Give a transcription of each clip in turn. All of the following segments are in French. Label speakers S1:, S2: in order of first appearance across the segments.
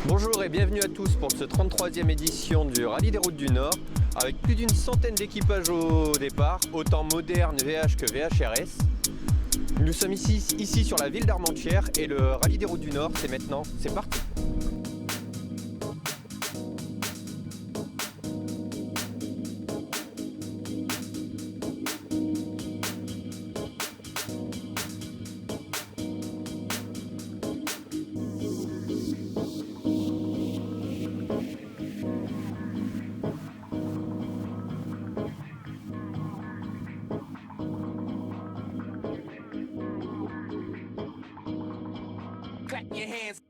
S1: Bonjour et bienvenue à tous pour cette 33e édition du Rallye des Routes du Nord avec plus d'une centaine d'équipages au départ, autant modernes VH que VHRS. Nous sommes ici sur la ville d'Armentières et le Rallye des Routes du Nord, c'est maintenant, c'est parti.
S2: Clap your hands.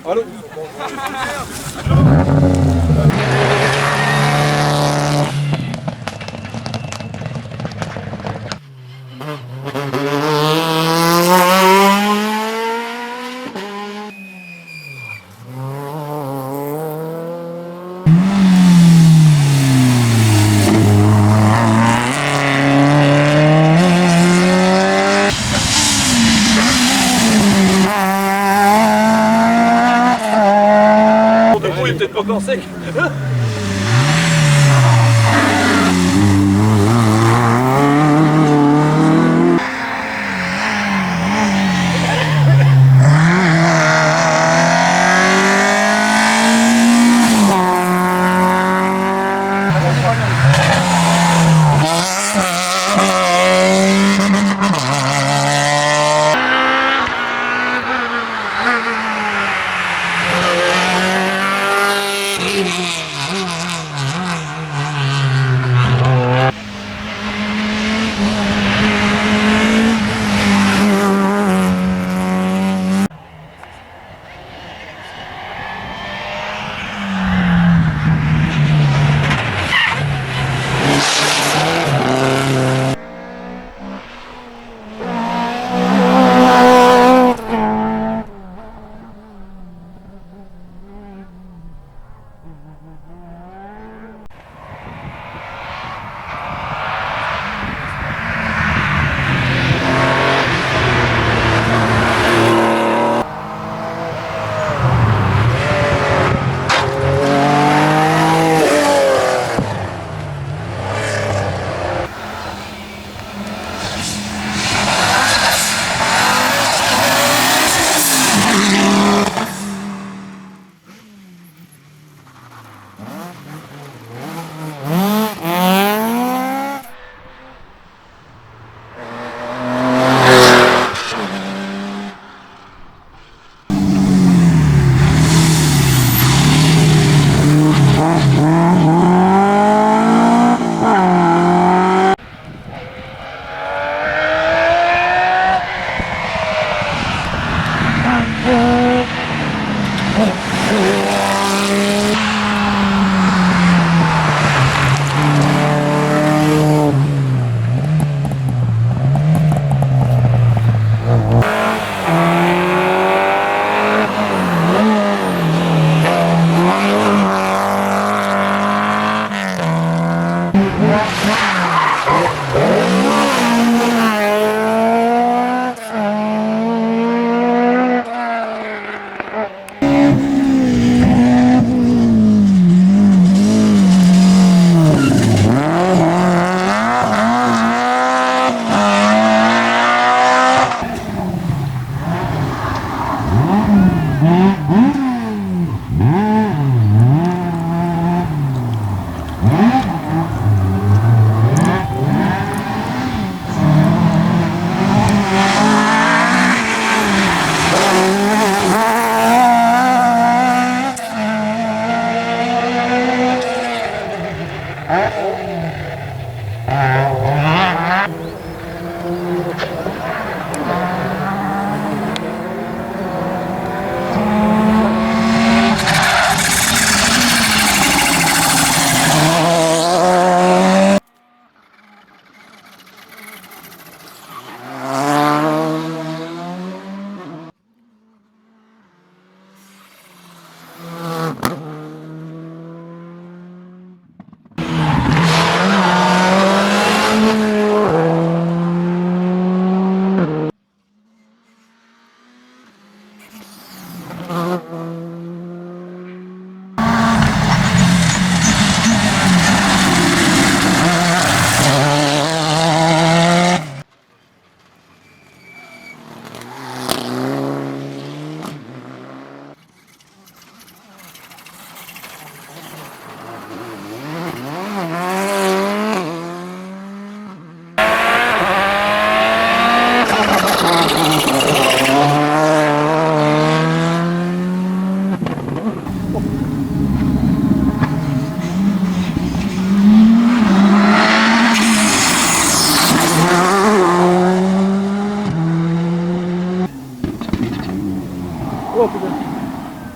S2: Allô. Il est peut-être pas encore sec.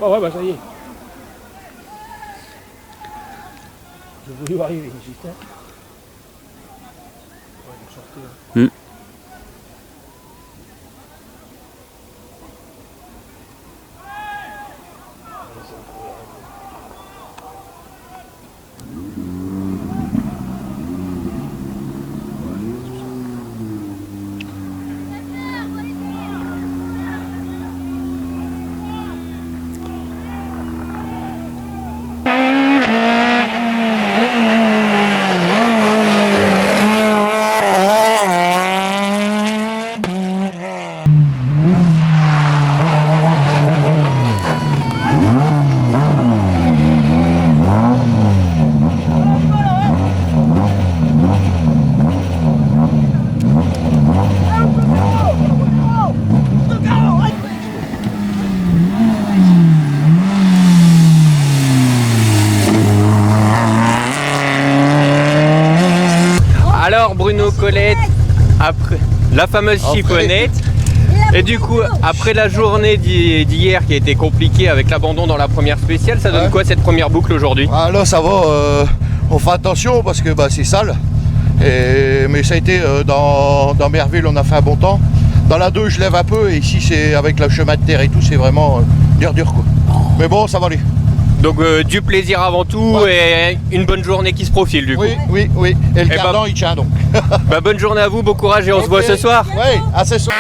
S3: Ah ouais, bah ça y est. Je voulais arriver juste. Hein. Ouais, il sortait, hein.
S4: Hmm.
S1: Alors Bruno Colette, après la fameuse chiffonnette, et du coup après la journée d'hier qui a été compliquée avec l'abandon dans la première spéciale, ça donne quoi cette première boucle aujourd'hui?
S5: Ah là ça va, on fait attention parce que c'est sale, mais ça a été dans Merville, on a fait un bon temps. Dans la 2 je lève un peu et ici c'est avec le chemin de terre et tout, c'est vraiment dur quoi. Mais bon, ça va aller.
S1: Donc du plaisir avant tout et une bonne journée qui se profile du coup.
S5: Oui. Et le cardan il tient donc.
S1: Bah, bonne journée à vous, bon courage et on se voit ce soir.
S5: Oui, à ce soir.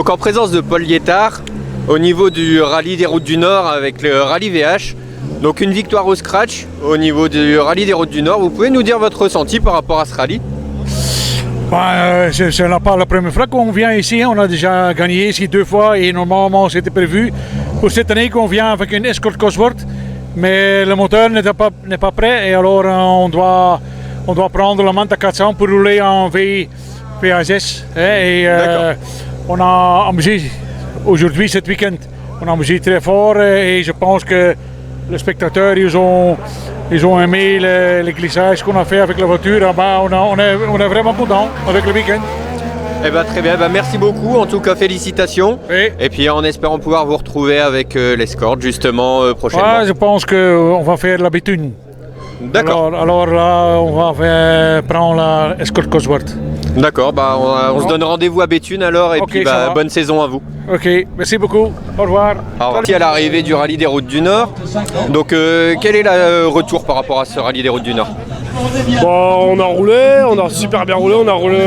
S1: Donc en présence de Paul Liétard, au niveau du rallye des routes du Nord avec le rallye VH. Donc une victoire au scratch au niveau du rallye des routes du Nord. Vous pouvez nous dire votre ressenti par rapport à ce rallye?
S3: Ce n'est pas la première fois qu'on vient ici. On a déjà gagné ici 2 fois et normalement c'était prévu pour cette année qu'on vient avec une Escort Cosworth. Mais le moteur n'est pas prêt et alors on doit prendre la Manta 400 pour rouler en VAS. Et on a amusé aujourd'hui, cet week-end. On a amusé très fort et je pense que les spectateurs ils ont aimé les glissages qu'on a fait avec la voiture. On est vraiment content avec le week-end.
S1: Eh ben, très bien, merci beaucoup, en tout cas félicitations.
S3: Oui.
S1: Et puis en espérant pouvoir vous retrouver avec l'escorte justement prochainement.
S3: Ouais, je pense qu'on va faire la Béthune.
S1: D'accord.
S3: Alors là, on va prendre la Escort Cosworth.
S1: D'accord, on se donne rendez-vous à Béthune alors et puis bonne saison à vous.
S3: Ok, merci beaucoup, au revoir.
S1: Au revoir. À l'arrivée du rallye des routes du Nord, donc quel est le retour par rapport à ce rallye des routes du Nord?
S2: Bon, on a roulé, on a super bien roulé, on a roulé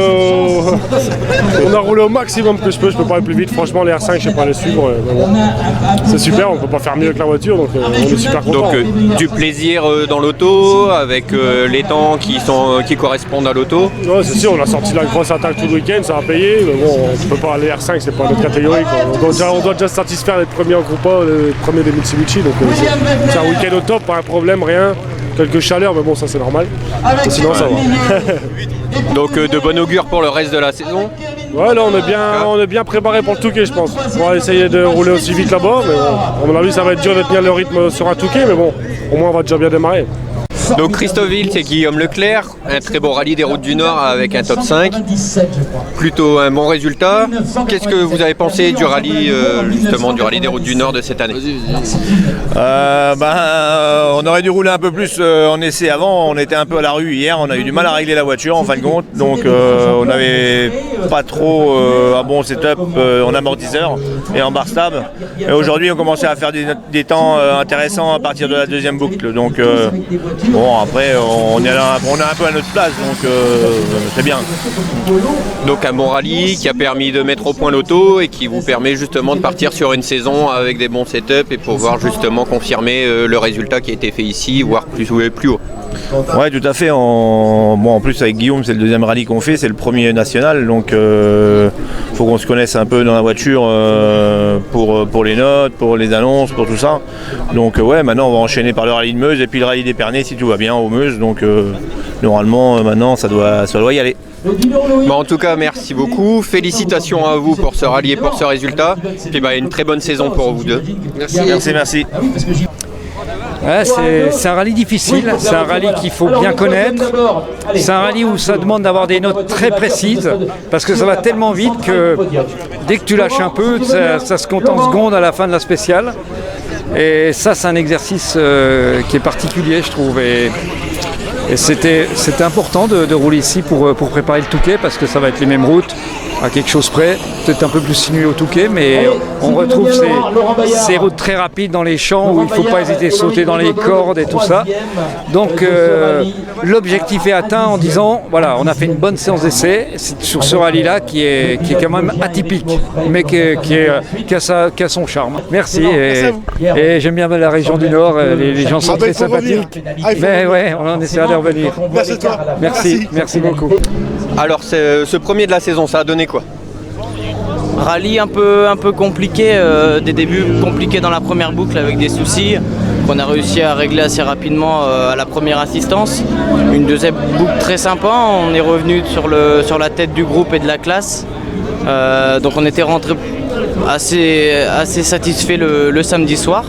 S2: au maximum que je peux pas aller plus vite, franchement les R5 je sais pas les suivre, c'est super, on peut pas faire mieux que la voiture donc on est super content.
S1: Donc du plaisir dans l'auto avec les temps qui correspondent à l'auto.
S2: Ouais c'est sûr, on a sorti la grosse attaque tout le week-end, ça a payé, mais bon on peut pas, les R5 c'est pas notre catégorie quoi. On doit déjà se satisfaire d'être premier en groupe A, les premiers des Mitsubishi, donc c'est un week-end au top, pas un problème, rien. Quelques chaleurs, mais bon, ça c'est normal. Sinon, ça va.
S1: Donc, de bon augure pour le reste de la saison.
S2: Ouais, là, on est bien préparé pour le Touquet, je pense. On va essayer de rouler aussi vite là-bas, mais bon, à mon avis, ça va être dur de tenir le rythme sur un Touquet, mais bon, au moins, on va déjà bien démarrer.
S1: Donc Christoville, c'est Guillaume Leclerc, un très beau rallye des routes du Nord avec un top 5, plutôt un bon résultat. Qu'est-ce que vous avez pensé du rallye, justement, du rallye des routes du Nord de cette année?
S4: On aurait dû rouler un peu plus en essai avant, on était un peu à la rue hier, on a eu du mal à régler la voiture en fin de compte, donc on n'avait pas trop un bon setup en amortisseur et en bar stab. Et aujourd'hui on commençait à faire des temps intéressants à partir de la deuxième boucle, donc bon après on est un peu à notre place, donc c'est bien.
S1: Donc un bon rallye qui a permis de mettre au point l'auto et qui vous permet justement de partir sur une saison avec des bons setups et pouvoir justement confirmer le résultat qui a été fait ici, voire plus haut.
S4: Ouais, tout à fait. En plus avec Guillaume, c'est le deuxième rallye qu'on fait, c'est le premier national, donc faut qu'on se connaisse un peu dans la voiture pour les notes, pour les annonces, pour tout ça. Donc ouais, maintenant on va enchaîner par le rallye de Meuse et puis le rallye d'Épernay si tout va bien au Meuse. Donc normalement maintenant ça doit y aller.
S1: Bon, en tout cas, merci beaucoup. Félicitations à vous pour ce rallye et pour ce résultat. Et puis une très bonne saison pour vous deux.
S4: Merci.
S6: Ouais, c'est un rallye difficile, c'est un rallye qu'il faut bien connaître, c'est un rallye où ça demande d'avoir des notes très précises parce que ça va tellement vite que dès que tu lâches un peu, ça se compte en secondes à la fin de la spéciale. Et ça c'est un exercice qui est particulier je trouve. Et c'était important de rouler ici pour préparer le Touquet parce que ça va être les mêmes routes à quelque chose près, peut-être un peu plus sinueux au Touquet, mais on retrouve ces routes très rapides dans les champs où il ne faut pas hésiter à sauter dans les cordes et tout ça. Donc l'objectif est atteint en disant voilà, on a fait une bonne séance d'essai sur ce rallye-là qui est quand même atypique, mais qui a son charme. Merci et j'aime bien la région du Nord, les gens sont très sympathiques. Mais ouais, on essaiera de revenir. Merci beaucoup.
S1: Alors ce premier de la saison, ça a donné quoi?
S7: Rallye un peu compliqué, des débuts compliqués dans la première boucle avec des soucis qu'on a réussi à régler assez rapidement à la première assistance. Une deuxième boucle très sympa, on est revenu sur la tête du groupe et de la classe. Donc on était rentré assez satisfait le samedi soir.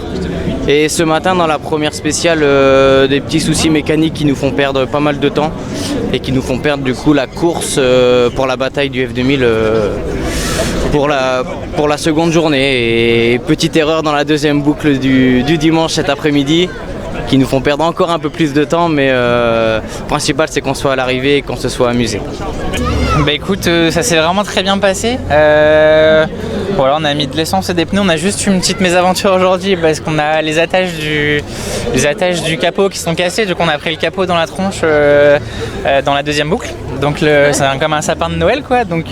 S7: Et ce matin dans la première spéciale, des petits soucis mécaniques qui nous font perdre pas mal de temps et qui nous font perdre du coup la course pour la bataille du F2000 pour la seconde journée. Et petite erreur dans la deuxième boucle du dimanche cet après-midi qui nous font perdre encore un peu plus de temps, mais le principal c'est qu'on soit à l'arrivée et qu'on se soit amusé.
S8: Bah écoute, ça s'est vraiment très bien passé. Voilà, on a mis de l'essence et des pneus. On a juste une petite mésaventure aujourd'hui parce qu'on a les attaches du capot qui sont cassées. Donc on a pris le capot dans la tronche dans la deuxième boucle. Donc c'est comme un sapin de Noël quoi. Donc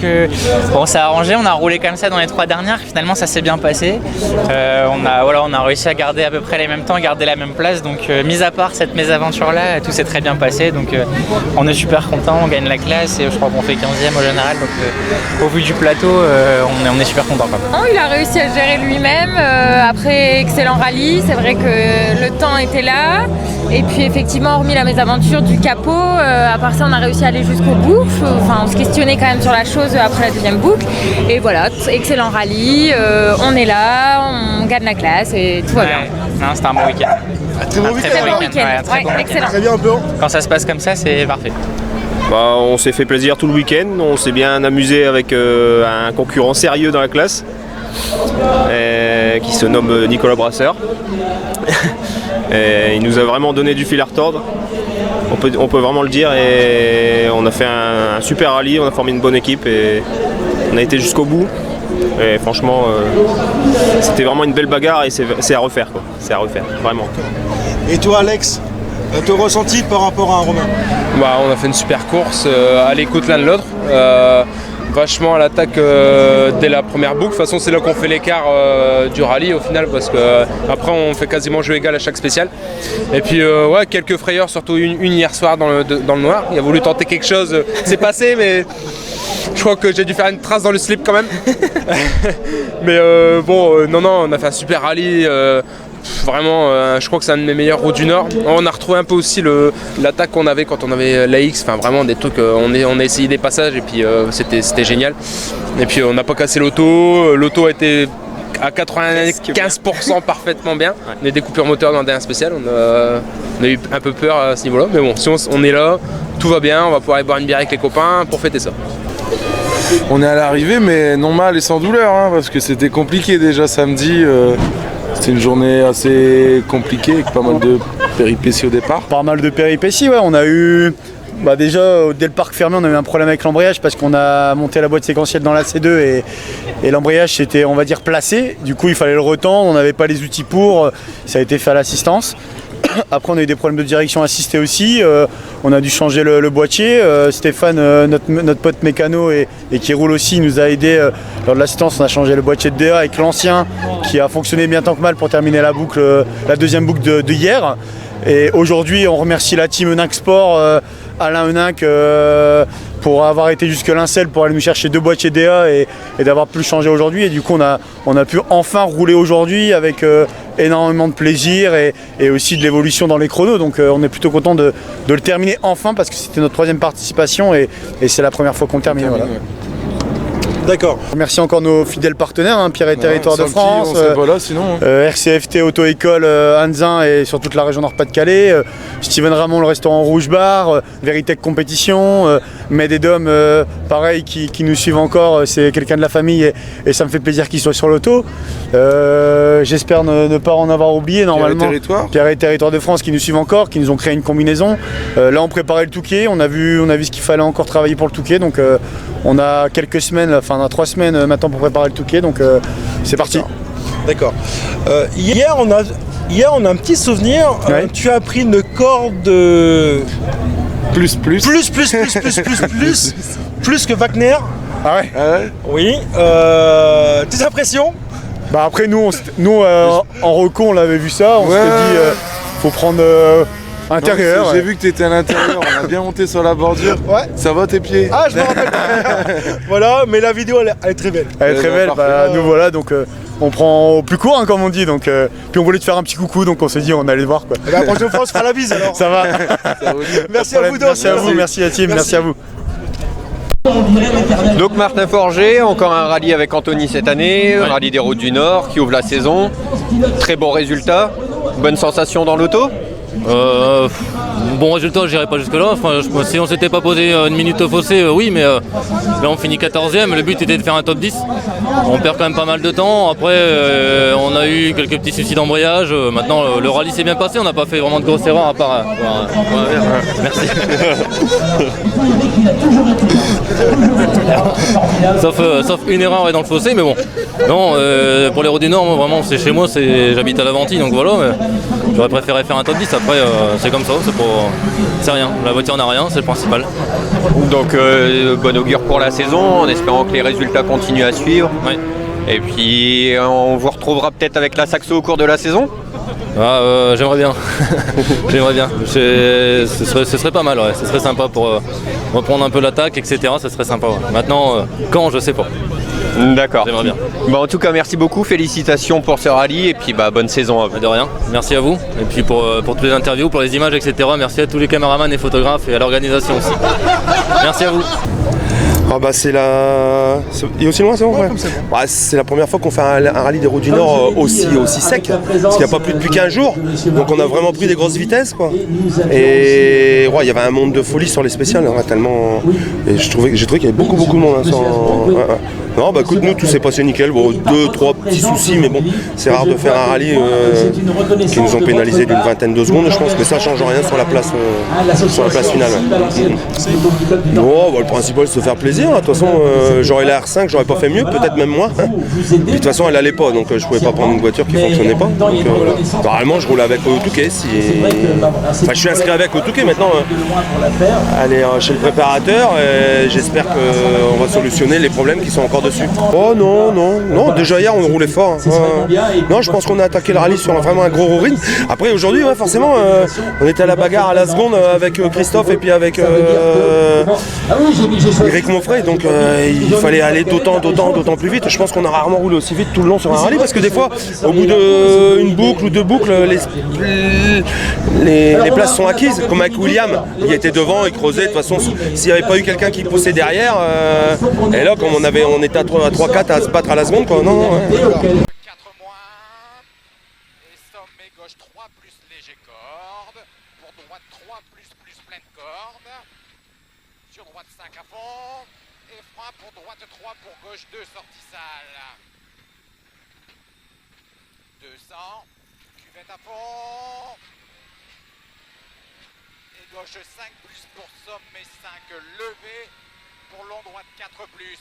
S8: bon, ça a arrangé. On a roulé comme ça dans les 3 dernières. Finalement, ça s'est bien passé. On a réussi à garder à peu près les mêmes temps, garder la même place. Donc mis à part cette mésaventure là, tout s'est très bien passé. Donc on est super content. On gagne la classe et je crois qu'on fait 15e au général. Donc au vu du plateau, on est super content.
S9: Il a réussi à gérer lui-même. Après excellent rallye, c'est vrai que le temps était là. Et puis effectivement, hormis la mésaventure du capot, à part ça, on a réussi à aller jusqu'au bout. Enfin, on se questionnait quand même sur la chose après la deuxième boucle. Et voilà, excellent rallye. On est là, on gagne la classe et tout va bien.
S8: Non, c'était un bon week-end.
S9: Très bon week-end. Excellent.
S10: Très bien un peu.
S8: Quand ça se passe comme ça, c'est parfait.
S4: On s'est fait plaisir tout le week-end, on s'est bien amusé avec un concurrent sérieux dans la classe qui se nomme Nicolas Brasseur. Et il nous a vraiment donné du fil à retordre, on peut vraiment le dire, et on a fait un super rallye, on a formé une bonne équipe et on a été jusqu'au bout. Et franchement, c'était vraiment une belle bagarre et c'est à refaire quoi. C'est à refaire, vraiment.
S10: Et toi Alex, ton ressenti par rapport à un Romain?
S11: On a fait une super course à l'écoute l'un de l'autre. Vachement à l'attaque dès la première boucle. De toute façon, c'est là qu'on fait l'écart du rallye au final, parce que après on fait quasiment jeu égal à chaque spécial. Et puis quelques frayeurs, surtout une hier soir dans le noir. Il a voulu tenter quelque chose, c'est passé, mais je crois que j'ai dû faire une trace dans le slip quand même. Mais non, on a fait un super rallye. Vraiment, je crois que c'est un de mes meilleurs routes du Nord. On a retrouvé un peu aussi l'attaque qu'on avait quand on avait l'AX, enfin vraiment des trucs, on a essayé des passages et puis c'était génial. Et puis on n'a pas cassé l'auto a été à 95% parfaitement bien. On a des coupures moteurs dans le dernier spécial, on a eu un peu peur à ce niveau-là, mais bon, si on est là, tout va bien, on va pouvoir aller boire une bière avec les copains pour fêter ça.
S12: On est à l'arrivée, mais non mal et sans douleur, parce que c'était compliqué déjà samedi. C'était une journée assez compliquée avec pas mal de péripéties au départ.
S13: Pas mal de péripéties, ouais. On a eu déjà dès le parc fermé, on a eu un problème avec l'embrayage parce qu'on a monté la boîte séquentielle dans la C2 et l'embrayage s'était, on va dire, placé. Du coup, il fallait le retendre, on n'avait pas les outils pour. Ça a été fait à l'assistance. Après, on a eu des problèmes de direction assistée aussi. On a dû changer le boîtier. Stéphane, notre pote mécano et qui roule aussi, nous a aidé lors de l'assistance. On a changé le boîtier de DA avec l'ancien qui a fonctionné bien tant que mal pour terminer la deuxième boucle de hier. Et aujourd'hui, on remercie la team Euninck Sport, Alain Euninck, pour avoir été jusque Lincel pour aller nous chercher 2 boîtiers DA et d'avoir pu le changer aujourd'hui. Et du coup, on a pu enfin rouler aujourd'hui avec énormément de plaisir et aussi de l'évolution dans les chronos. Donc on est plutôt content de le terminer enfin parce que c'était notre 3e participation et c'est la première fois qu'on le termine. Voilà.
S10: D'accord.
S13: Merci encore nos fidèles partenaires, Pierre et Territoire de France, RCFT Auto-École Anzin et sur toute la région Nord-Pas-de-Calais, Steven Ramon, le restaurant Rouge Bar, Veritech Compétition, Med et Dom, pareil, qui nous suivent encore, c'est quelqu'un de la famille et ça me fait plaisir qu'il soit sur l'auto. J'espère ne pas en avoir oublié normalement. Pierre et Territoire de France qui nous suivent encore, qui nous ont créé une combinaison. Là on préparait le Touquet, on a vu ce qu'il fallait encore travailler pour le Touquet, donc on a quelques semaines, on a 3 semaines maintenant pour préparer le Touquet, donc c'est parti.
S10: D'accord. Hier on a un petit souvenir.
S13: Ouais.
S10: Tu as pris une corde plus que Wagner.
S13: Ah ouais.
S10: Oui. Tes impressions?
S13: Après nous en reco on l'avait vu ça, on s'était dit faut prendre intérieur.
S12: J'ai vu que tu étais à l'intérieur, on a bien monté sur la bordure.
S10: Ouais.
S12: Ça va tes pieds?
S10: Ah, je me rappelle. Voilà, mais la vidéo elle est très belle.
S13: Elle est très belle, nous voilà, donc on prend au plus court comme on dit, donc puis on voulait te faire un petit coucou, donc on s'est dit on allait le voir quoi.
S10: La prochaine fois on se fera la bise alors.
S13: Ça va.
S10: Merci à vous deux.
S13: Merci à vous, merci la team, merci à vous.
S1: Donc Martin Forger, encore un rallye avec Anthony cette année, rallye des routes du Nord qui ouvre la saison. Très bon résultat, bonne sensation dans l'auto.
S14: Bon résultat, j'irai pas jusque là. Enfin, si on s'était pas posé une minute au fossé, oui, mais là on finit 14e. Le but était de faire un top 10. On perd quand même pas mal de temps. Après, on a eu quelques petits soucis d'embrayage. Maintenant, le rallye s'est bien passé. On n'a pas fait vraiment de grosses erreurs à part. Merci. sauf une erreur et dans le fossé, mais bon. Non, pour les routes du Nord, moi, vraiment, c'est chez moi, j'habite à l'Aventie, donc voilà. Mais j'aurais préféré faire un top 10. Après, c'est comme ça, c'est rien. La voiture n'a rien, c'est le principal.
S1: Donc bon augure pour la saison, en espérant que les résultats continuent à suivre.
S14: Ouais.
S1: Et puis on vous retrouvera peut-être avec la Saxo au cours de la saison.
S14: J'aimerais bien. J'aimerais bien. Ce serait pas mal, ouais. Ce serait sympa pour reprendre un peu l'attaque, etc. Ce serait sympa. Ouais. Maintenant, quand, je sais pas.
S1: D'accord.
S14: J'aimerais bien.
S1: En tout cas, merci beaucoup. Félicitations pour ce rallye et puis bonne saison à vous.
S14: De rien. Merci à vous. Et puis pour toutes les interviews, pour les images, etc. Merci à tous les caméramans et photographes et à l'organisation aussi. Merci à vous.
S15: C'est il est aussi loin, c'est bon, ouais. C'est la première fois qu'on fait un rallye des routes du Nord aussi sec, parce qu'il n'y a pas plus depuis 15 jours, donc on a vraiment pris des grosses vitesses, quoi. Et il y avait un monde de folie sur les spéciales, tellement. Et j'ai trouvé qu'il y avait beaucoup de monde. Non, écoute, nous tout s'est passé nickel. Bon, 2-3 petits soucis, mais bon, c'est rare de faire un rallye qui nous ont pénalisé d'une vingtaine de secondes. Je pense que ça change rien sur la place finale. Le principal c'est de se faire plaisir. De toute façon, j'aurais la R5, j'aurais pas fait mieux, peut-être même moins. Puis de toute façon, elle allait pas, donc je pouvais pas prendre une voiture qui fonctionnait pas. Donc, normalement, je roule avec Touquet. Je suis inscrit avec Touquet maintenant. Aller chez le préparateur. J'espère qu'on va solutionner les problèmes qui sont encore dessus. Oh non, déjà hier on roulait fort. Non, je pense qu'on a attaqué le rallye sur vraiment un gros ring. Après aujourd'hui, forcément, on était à la bagarre à la seconde avec Christophe et puis avec Eric Monfray, donc il fallait aller d'autant plus vite. Je pense qu'on a rarement roulé aussi vite tout le long sur un rallye parce que des fois, au bout d'une boucle ou deux boucles, les places sont acquises. Comme avec William, il était devant, il creusait. De toute façon, s'il n'y avait pas eu quelqu'un qui poussait derrière, et là, comme on était à 3-4 à se battre à la seconde, quoi. Non.
S16: 4 moins. Et sommet gauche 3 plus léger corde. Pour droite 3 plus pleine corde. Sur droite 5 à fond. Et frein pour droite 3 pour gauche 2 sortie sale. 200. Cuvette à fond. Et gauche 5 plus pour sommet 5 levé. Pour long droite 4 plus.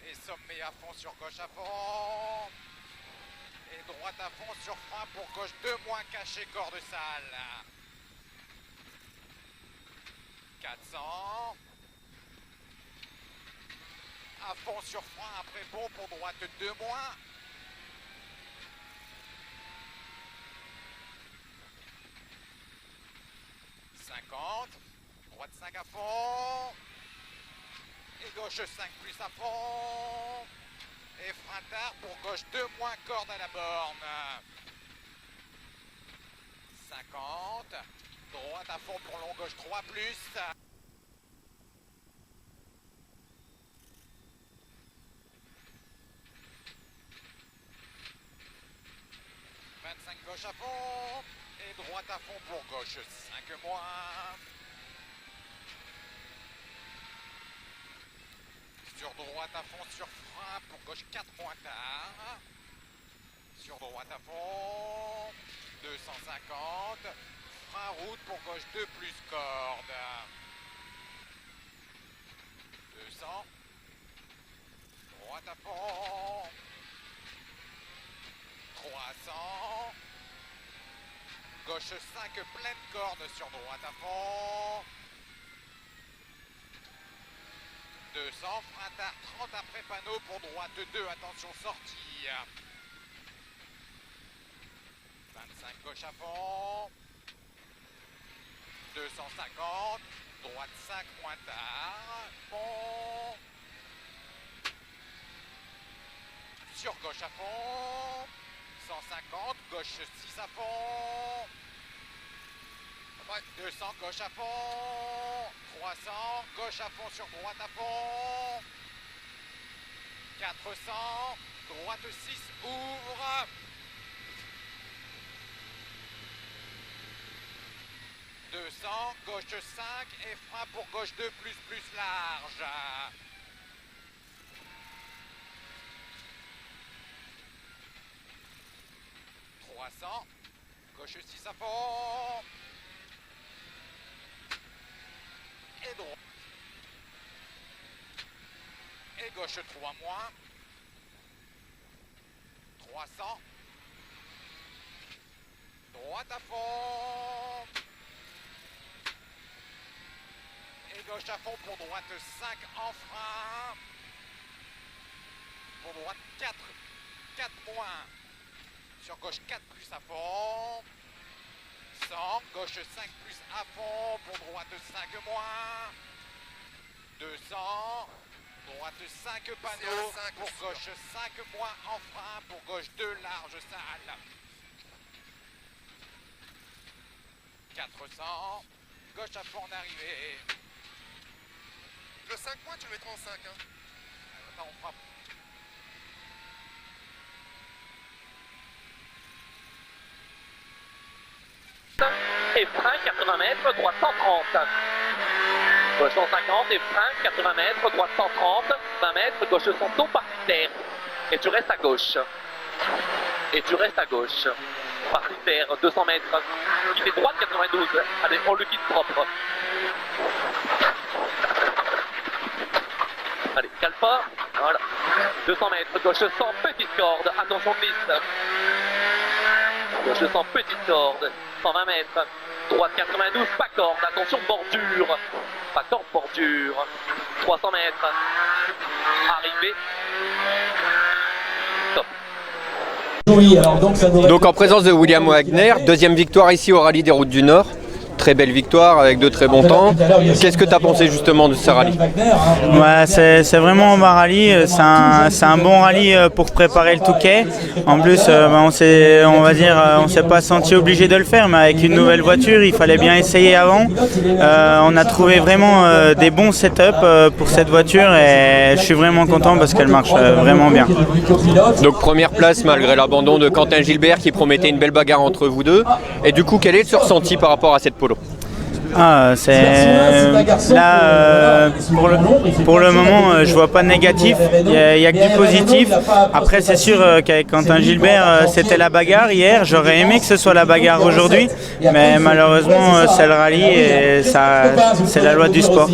S16: Et sommet à fond sur gauche à fond. Et droite à fond sur frein pour gauche 2 moins caché corde sale. 400. À fond sur frein après bon pour droite 2 moins. Droite 5 à fond. Et gauche 5 plus à fond. Et frein tard pour gauche 2 moins corde à la borne. 50. Droite à fond pour long gauche 3 plus. 25 gauche à fond. Et droite à fond pour gauche 5 moins. Sur droite à fond sur frein pour gauche 4 moins tard. Sur droite à fond. 250. Frein route pour gauche 2 plus corde. 200. Droite à fond. 300. Gauche 5 pleine corde sur droite à fond. 200, frein tard 30 après panneau pour droite 2, attention sortie. 25 gauche à fond. 250, droite 5 moins tard. Bon. Sur gauche à fond. 150, gauche 6 à fond. 200, gauche à fond. 300, gauche à fond sur droite à fond. 400, droite 6, ouvre. 200, gauche 5 et frein pour gauche 2 plus large. 300, gauche 6 à fond. Et droite. gauche 3 moins. 300. Droite à fond. Et gauche à fond pour droite 5 en frein. Pour droite 4. 4 moins. Sur gauche 4 plus à fond. 100. Gauche 5 plus à fond. Pour droite 5 moins. 200. Droite 5 panneaux. Pour gauche 5 moins en frein. Pour gauche 2 larges salles. 400. Gauche à fond d'arrivée.
S17: Le 5 points, tu le mettras en 5. Hein.
S16: Attends, on frappe.
S18: Et frein 80 mètres, droite 130. Gauche 150 et frein 80 mètres, droite 130. 20 mètres, gauche 100, par critère. Et tu restes à gauche. Et tu restes à gauche. Par critère, 200 mètres. Il fait droite 92. Allez, on le quitte propre. Allez, cale pas. Voilà. 200 mètres, gauche 100, petite corde. Attention, glisse. Gauche 100, petite corde. 120 mètres. Droite 92, pas corde. Attention, bordure. Pas corde, bordure. 300 mètres. Arrivée. Stop.
S1: Donc en présence de William Wagner, deuxième victoire ici au Rallye des Routes du Nord. Très belle victoire avec de très bons temps. Qu'est-ce que tu as pensé justement de ce rallye?
S19: Ouais, c'est vraiment un bon rallye, c'est un bon rallye pour préparer le Touquet. En plus, on s'est pas senti obligé de le faire, mais avec une nouvelle voiture, il fallait bien essayer avant. On a trouvé vraiment des bons setups pour cette voiture et je suis vraiment content parce qu'elle marche vraiment bien.
S1: Donc première place malgré l'abandon de Quentin Gilbert qui promettait une belle bagarre entre vous deux. Et du coup, quel est le ressenti par rapport à cette polo?
S19: Là, pour le moment, je vois pas de négatif, il y a que du positif. Après, c'est sûr qu'avec Quentin Gilbert, c'était la bagarre hier. J'aurais aimé que ce soit la bagarre aujourd'hui, mais malheureusement, c'est le rallye et c'est la loi du sport.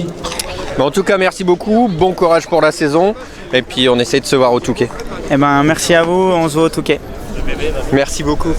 S1: En tout cas, merci beaucoup, bon courage pour la saison, et puis on essaie de se voir au Touquet.
S19: Eh ben, merci à vous, on se voit au Touquet.
S1: Merci beaucoup.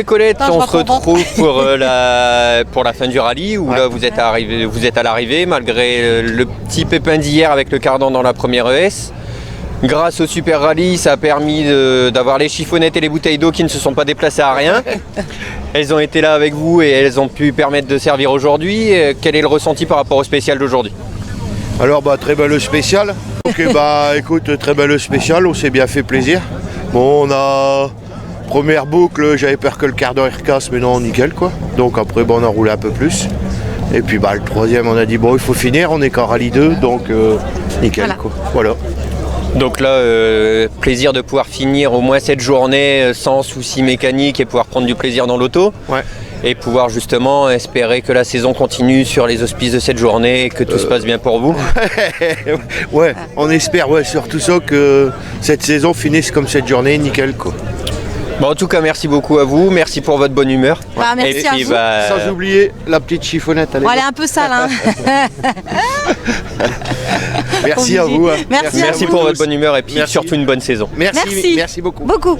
S1: et Colette,
S20: Attends,
S1: on
S20: je
S1: se retrouve pour la fin du rallye où là vous êtes à l'arrivée malgré le petit pépin d'hier avec le cardan dans la première ES. Grâce au Super Rallye, ça a permis d'avoir les chiffonnettes et les bouteilles d'eau qui ne se sont pas déplacées à rien. Elles ont été là avec vous et elles ont pu permettre de servir aujourd'hui. Quel est le ressenti par rapport au spécial d'aujourd'hui?
S5: Alors très belle spécial. Ok écoute, très belle spéciale, on s'est bien fait plaisir. Bon, on a première boucle, j'avais peur que le cardan il recasse, mais non, nickel quoi. Donc après on a roulé un peu plus. Et puis le troisième, on a dit bon il faut finir, on est qu'en rallye 2, donc nickel quoi. Voilà.
S1: Donc là, plaisir de pouvoir finir au moins cette journée sans soucis mécaniques et pouvoir prendre du plaisir dans l'auto.
S5: Ouais.
S1: Et pouvoir justement espérer que la saison continue sur les auspices de cette journée et que tout se passe bien pour vous.
S5: Ouais, on espère surtout ça que cette saison finisse comme cette journée, nickel quoi.
S1: Bon, en tout cas, merci beaucoup à vous, merci pour votre bonne humeur.
S20: Merci
S1: et puis,
S20: à vous.
S5: Sans oublier la petite chiffonnette.
S20: Bon, elle est un peu sale. Hein.
S5: Merci à vous.
S20: Merci
S1: pour votre bonne humeur et puis surtout une bonne saison.
S5: Merci beaucoup.